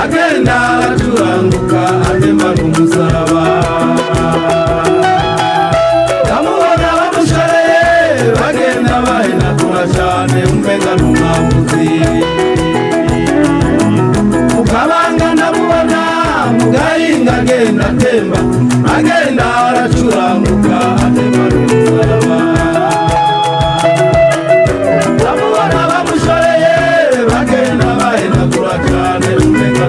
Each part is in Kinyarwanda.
agenda acuranguka atema n'umusaraba ndamubona bamushoreye bagenda bahenagura cyane umenga n'umwambuzi mukabanga ndamubona mugahinga agenda atemba agenda aracuranguka atema n'umusaraba ndamubona bamushoreye bagenda bahenagura cyane umenga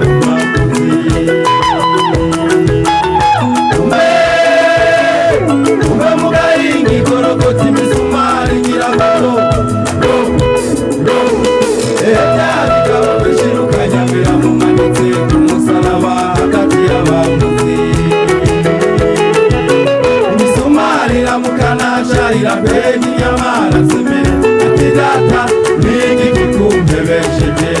irapeni nyamara seme ati data niki kikumpebesheje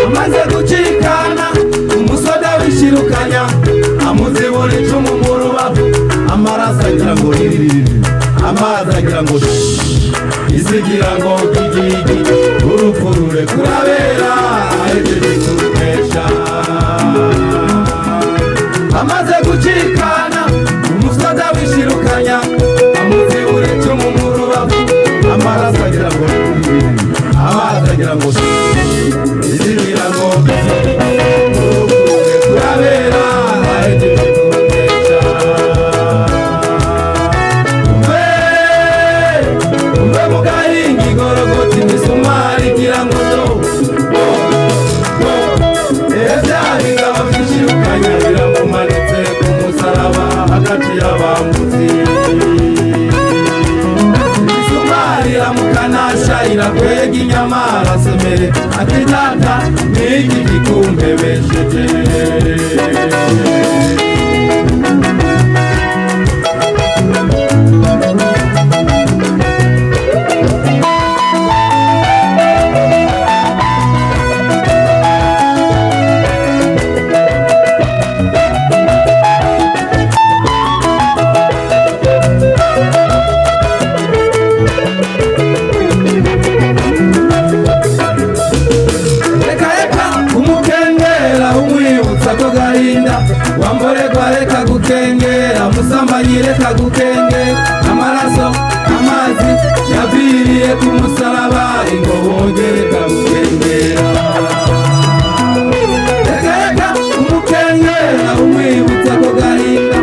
amaze gucikana umusoda wishirukanya amuzibura icumu mu rubavu amaraso agira ngo amazi agira ngo isigira ngo gigigi urupfu rure kurabera ahejeje kurukesha amaze gucikana umusoda wishirukanya amuzibura icumu mu rubavu amaraso agira ngo amazi agira ngo isigira ngo gigigi kurabera ahejeje kurukesha umbe mugahinga igorogota imisumari igira ngo byabiga byishirukanya biramumanitse ku musaraba hagati y'abambuzi imisumari iramukanasha irakwega inyama arasemere ati data niki kikumpebesheje wamboregwa reka gukengera musambanyi reka gukenge amaraso amazi yaviriye ku musaraba ingobonge reka gukengera reka umukengera umwibutsa ko gahinda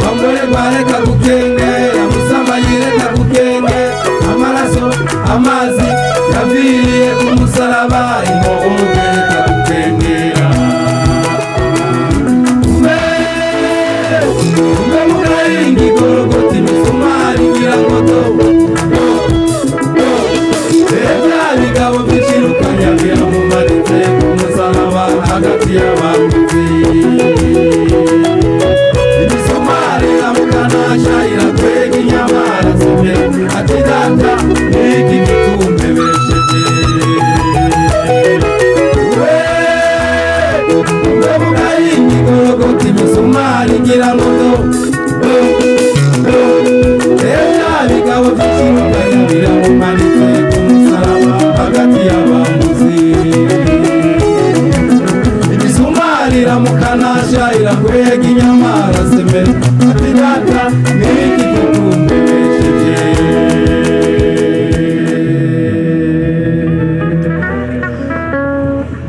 wamboregwa reka gukengera musambanyi reka gukenge amaraso amazi yaviriye ku musaraba ingobonge reka gukengera igorogota imisumari igira ngo bigabo byishirukanya biramumanitse ku musaraba hagati y'abambuzi imisumari iramukanasha irakwega inyama arasomera ati data niki kikumpebesheje igorogota imisumari ngira ngo bya bigabo by'ikiruganya biramumanitse ku musaraba hagati y'abambuzi imisumari iramukanasha irakwega inyama arasemera